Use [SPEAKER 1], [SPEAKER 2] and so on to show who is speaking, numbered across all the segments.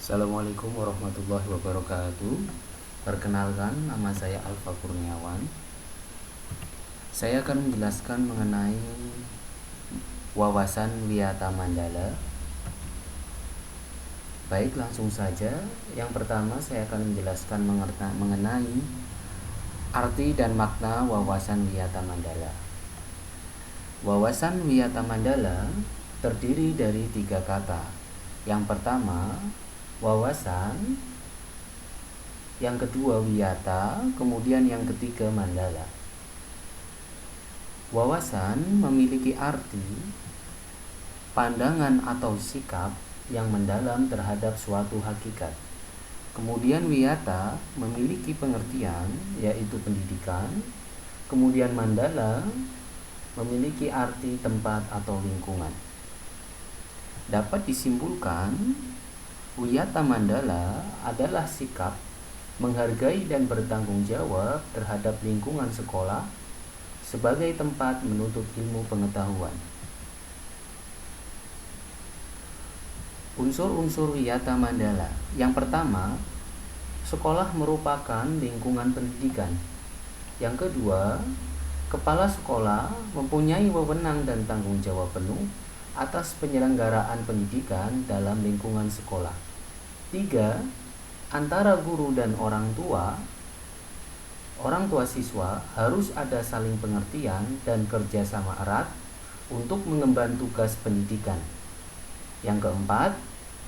[SPEAKER 1] Assalamualaikum warahmatullahi wabarakatuh. Perkenalkan, nama saya Alfa Kurniawan. Saya akan menjelaskan mengenai wawasan Wiyata Mandala. Baik, langsung saja. Yang pertama, saya akan menjelaskan mengenai arti dan makna wawasan Wiyata Mandala. Wawasan Wiyata Mandala terdiri dari 3 kata. Yang pertama, wawasan, yang kedua wiyata, kemudian yang ketiga mandala. Wawasan memiliki arti, pandangan atau sikap yang mendalam terhadap suatu hakikat. Kemudian wiyata memiliki pengertian, yaitu pendidikan. Kemudian mandala memiliki arti tempat atau lingkungan. Dapat disimpulkan, Wiyata Mandala adalah sikap menghargai dan bertanggung jawab terhadap lingkungan sekolah sebagai tempat menuntut ilmu pengetahuan. Unsur-unsur Wiyata Mandala. Yang pertama, sekolah merupakan lingkungan pendidikan. Yang kedua, kepala sekolah mempunyai wewenang dan tanggung jawab penuh atas penyelenggaraan pendidikan dalam lingkungan sekolah. 3. Antara guru dan orang tua siswa harus ada saling pengertian dan kerjasama erat untuk mengemban tugas pendidikan. Yang keempat,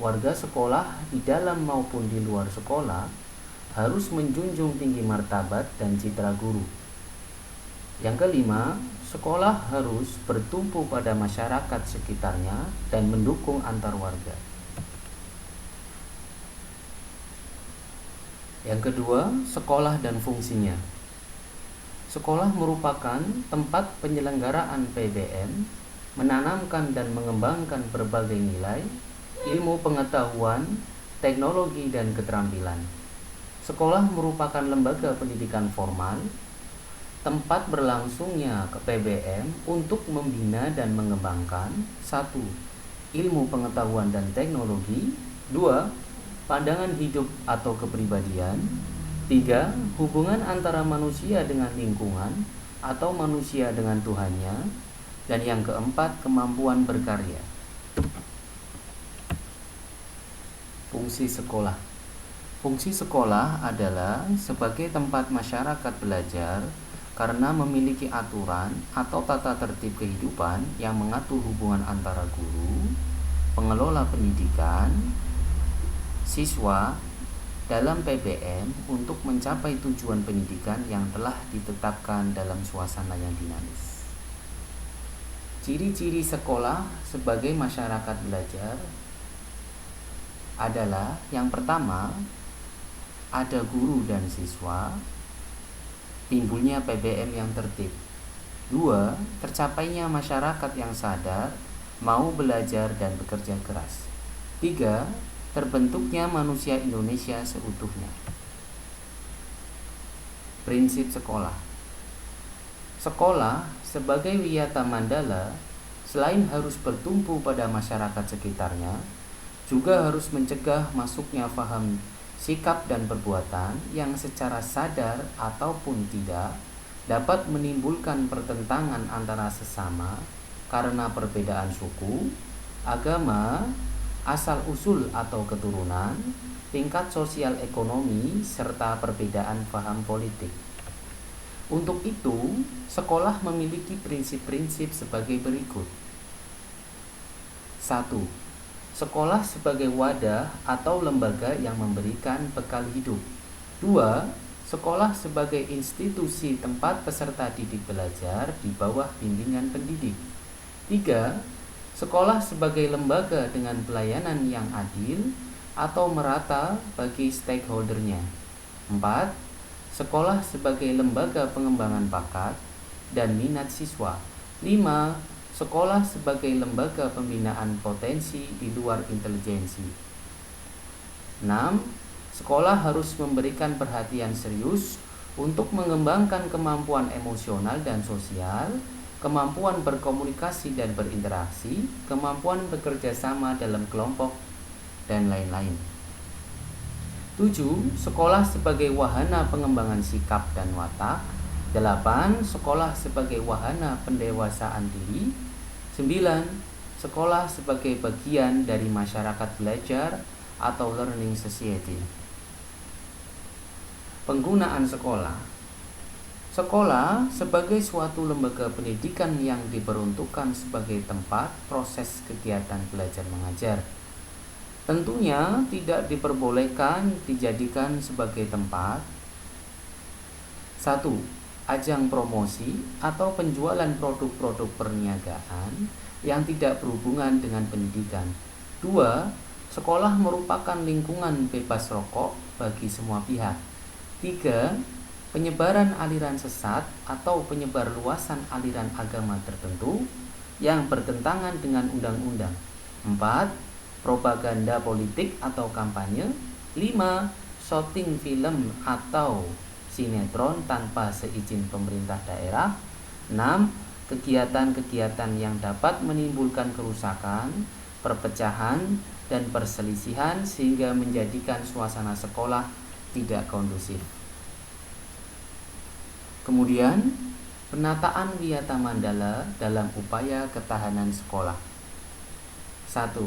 [SPEAKER 1] warga sekolah di dalam maupun di luar sekolah harus menjunjung tinggi martabat dan citra guru. Yang kelima, sekolah harus bertumpu pada masyarakat sekitarnya dan mendukung antar warga. Yang kedua, sekolah dan fungsinya. Sekolah merupakan tempat penyelenggaraan PBM, menanamkan dan mengembangkan berbagai nilai, ilmu pengetahuan, teknologi, dan keterampilan. Sekolah merupakan lembaga pendidikan formal, tempat berlangsungnya ke PBM untuk membina dan mengembangkan 1. Ilmu pengetahuan dan teknologi. 2. Pandangan hidup atau kepribadian. 3. Hubungan antara manusia dengan lingkungan atau manusia dengan Tuhannya. Dan yang keempat, kemampuan berkarya. Fungsi sekolah. Fungsi sekolah adalah sebagai tempat masyarakat belajar karena memiliki aturan atau tata tertib kehidupan yang mengatur hubungan antara guru, pengelola pendidikan, siswa dalam PBM untuk mencapai tujuan pendidikan yang telah ditetapkan dalam suasana yang dinamis. Ciri-ciri sekolah sebagai masyarakat belajar adalah yang pertama, ada guru dan siswa, timbulnya PBM yang tertib. 2. Tercapainya masyarakat yang sadar, mau belajar dan bekerja keras. 3. Terbentuknya manusia Indonesia seutuhnya. Prinsip sekolah. Sekolah sebagai Wiyata Mandala selain harus bertumpu pada masyarakat sekitarnya, juga harus mencegah masuknya paham sikap dan perbuatan yang secara sadar ataupun tidak dapat menimbulkan pertentangan antara sesama karena perbedaan suku, agama, asal-usul atau keturunan, tingkat sosial ekonomi, serta perbedaan paham politik. Untuk itu, sekolah memiliki prinsip-prinsip sebagai berikut. 1. Sekolah sebagai wadah atau lembaga yang memberikan bekal hidup. 2. Sekolah sebagai institusi tempat peserta didik belajar di bawah bimbingan pendidik. 3. Sekolah sebagai lembaga dengan pelayanan yang adil atau merata bagi stakeholdernya. 4. Sekolah sebagai lembaga pengembangan bakat dan minat siswa. 5. Sekolah sebagai lembaga pembinaan potensi di luar intelijensi. 6. Sekolah harus memberikan perhatian serius untuk mengembangkan kemampuan emosional dan sosial, kemampuan berkomunikasi dan berinteraksi, kemampuan bekerja sama dalam kelompok, dan lain-lain. 7. Sekolah sebagai wahana pengembangan sikap dan watak. 8. Sekolah sebagai wahana pendewasaan diri. 9. Sekolah sebagai bagian dari masyarakat belajar atau learning society. Penggunaan sekolah. Sekolah sebagai suatu lembaga pendidikan yang diperuntukkan sebagai tempat proses kegiatan belajar mengajar. Tentunya tidak diperbolehkan dijadikan sebagai tempat 1. Ajang promosi atau penjualan produk-produk perniagaan yang tidak berhubungan dengan pendidikan. 2. Sekolah merupakan lingkungan bebas rokok bagi semua pihak. 3. Penyebaran aliran sesat atau penyebar luasan aliran agama tertentu yang bertentangan dengan undang-undang. 4. Propaganda politik atau kampanye. 5. Syuting film atau sinetron tanpa seizin pemerintah daerah. 6. Kegiatan-kegiatan yang dapat menimbulkan kerusakan, perpecahan, dan perselisihan sehingga menjadikan suasana sekolah tidak kondusif. Kemudian, penataan Wiyata Mandala dalam upaya ketahanan sekolah. 1.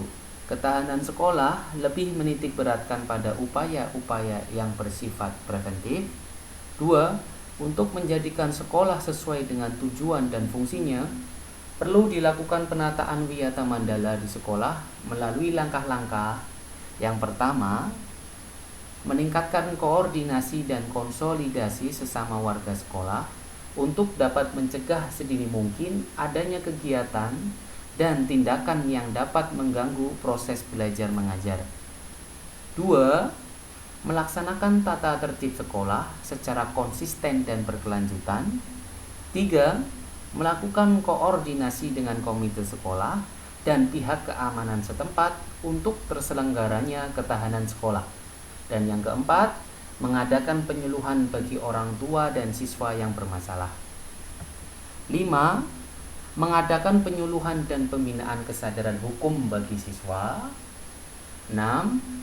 [SPEAKER 1] Ketahanan sekolah lebih menitik beratkan pada upaya-upaya yang bersifat preventif. 2. Untuk menjadikan sekolah sesuai dengan tujuan dan fungsinya, perlu dilakukan penataan Wiyata Mandala di sekolah melalui langkah-langkah. Yang pertama, meningkatkan koordinasi dan konsolidasi sesama warga sekolah untuk dapat mencegah sedini mungkin adanya kegiatan dan tindakan yang dapat mengganggu proses belajar mengajar. 2. Melaksanakan tata tertib sekolah secara konsisten dan berkelanjutan. 3. Melakukan koordinasi dengan komite sekolah dan pihak keamanan setempat untuk terselenggaranya ketahanan sekolah. Dan yang keempat, mengadakan penyuluhan bagi orang tua dan siswa yang bermasalah. 5. Mengadakan penyuluhan dan pembinaan kesadaran hukum bagi siswa. 6.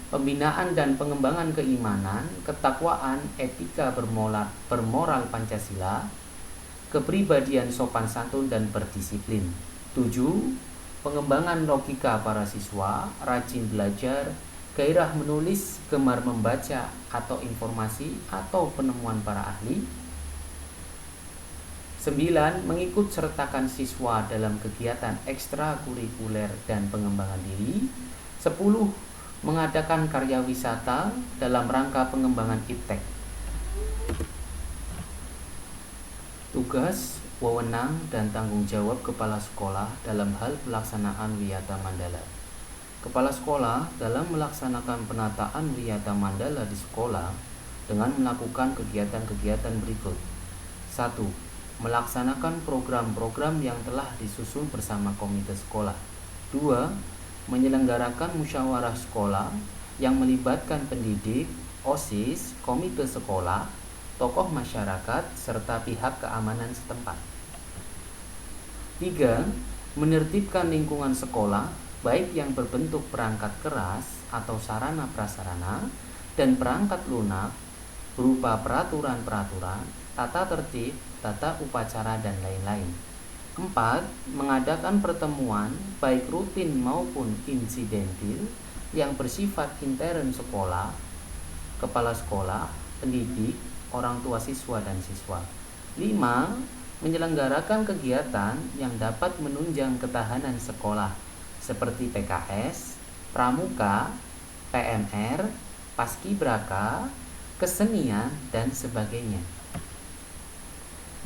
[SPEAKER 1] Pembinaan dan pengembangan keimanan, ketakwaan, etika bermoral Pancasila, kepribadian sopan santun dan berdisiplin. 7. Pengembangan logika para siswa, rajin belajar, gairah menulis, gemar membaca atau informasi atau penemuan para ahli. 9. Mengikut sertakan siswa dalam kegiatan ekstrakurikuler dan pengembangan diri. 10. Mengadakan karya wisata dalam rangka pengembangan iptek. Tugas, wewenang, dan tanggung jawab kepala sekolah dalam hal pelaksanaan Wiyata Mandala. Kepala sekolah dalam melaksanakan penataan Wiyata Mandala di sekolah dengan melakukan kegiatan-kegiatan berikut. 1. Melaksanakan program-program yang telah disusun bersama komite sekolah. 2. Menyelenggarakan musyawarah sekolah yang melibatkan pendidik, OSIS, komite sekolah, tokoh masyarakat, serta pihak keamanan setempat. 3. Menertibkan lingkungan sekolah baik yang berbentuk perangkat keras atau sarana prasarana dan perangkat lunak berupa peraturan-peraturan, tata tertib, tata upacara, dan lain-lain. 4. Mengadakan pertemuan baik rutin maupun insidentil yang bersifat intern sekolah, kepala sekolah, pendidik, orang tua siswa dan siswa. 5. Menyelenggarakan kegiatan yang dapat menunjang ketahanan sekolah seperti PKS, pramuka, PMR, paskibraka, kesenian, dan sebagainya.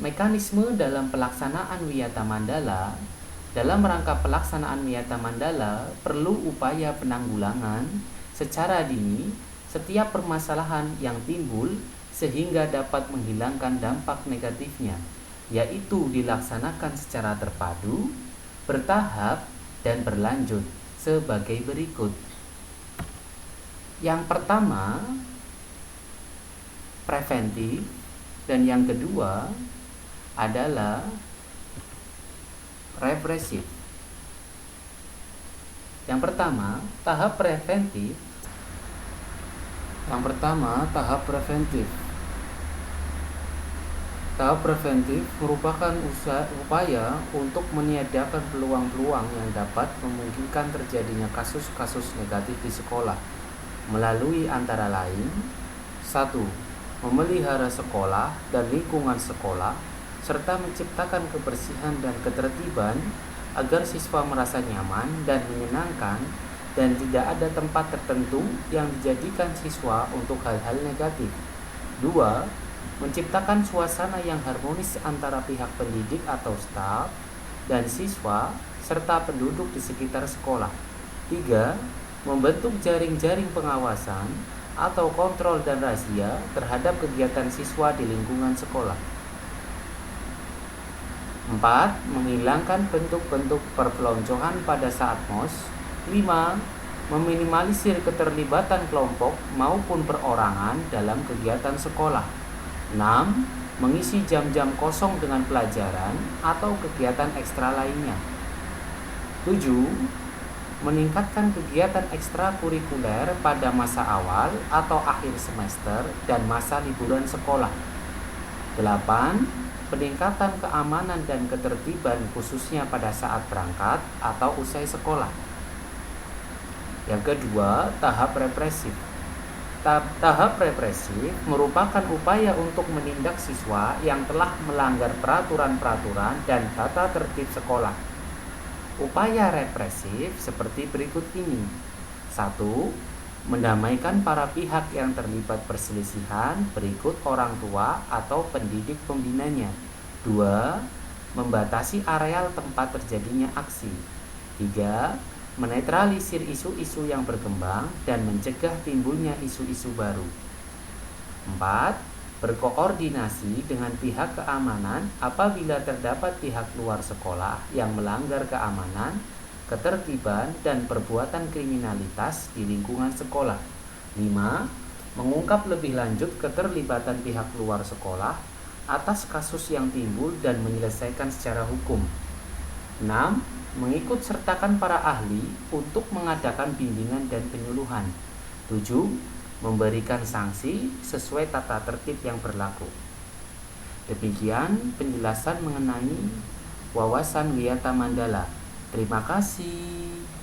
[SPEAKER 1] Mekanisme dalam pelaksanaan Wiyata Mandala. Dalam rangka pelaksanaan Wiyata Mandala perlu upaya penanggulangan secara dini setiap permasalahan yang timbul sehingga dapat menghilangkan dampak negatifnya, yaitu dilaksanakan secara terpadu, bertahap, dan berlanjut sebagai berikut. Yang pertama, preventif, dan yang kedua adalah represif. Yang pertama, tahap preventif Yang pertama, tahap preventif. Tahap preventif merupakan upaya untuk meniadakan peluang-peluang yang dapat memungkinkan terjadinya kasus-kasus negatif di sekolah melalui antara lain: 1. Memelihara sekolah dan lingkungan sekolah serta menciptakan kebersihan dan ketertiban agar siswa merasa nyaman dan menyenangkan dan tidak ada tempat tertentu yang dijadikan siswa untuk hal-hal negatif. 2. Menciptakan suasana yang harmonis antara pihak pendidik atau staf dan siswa serta penduduk di sekitar sekolah. 3. Membentuk jaring-jaring pengawasan atau kontrol dan razia terhadap kegiatan siswa di lingkungan sekolah. 4. Menghilangkan bentuk-bentuk perpeloncoan pada saat MOS. 5. Meminimalisir keterlibatan kelompok maupun perorangan dalam kegiatan sekolah. 6. Mengisi jam-jam kosong dengan pelajaran atau kegiatan ekstra lainnya. 7. Meningkatkan kegiatan ekstrakurikuler pada masa awal atau akhir semester dan masa liburan sekolah. 8. Peningkatan keamanan dan ketertiban khususnya pada saat berangkat atau usai sekolah. Yang kedua, tahap represif. Tahap represif merupakan upaya untuk menindak siswa yang telah melanggar peraturan-peraturan dan tata tertib sekolah. Upaya represif seperti berikut ini. 1. Mendamaikan para pihak yang terlibat perselisihan berikut orang tua atau pendidik pembinanya. 2. Membatasi areal tempat terjadinya aksi. 3. Menetralisir isu-isu yang berkembang dan mencegah timbulnya isu-isu baru. 4. Berkoordinasi dengan pihak keamanan apabila terdapat pihak luar sekolah yang melanggar keamanan, ketertiban, dan perbuatan kriminalitas di lingkungan sekolah. 5. Mengungkap lebih lanjut keterlibatan pihak luar sekolah atas kasus yang timbul dan menyelesaikan secara hukum. 6. Mengikut sertakan para ahli untuk mengadakan bimbingan dan penyuluhan. 7. Memberikan sanksi sesuai tata tertib yang berlaku. Demikian penjelasan mengenai wawasan Wiyata Mandala. Terima kasih.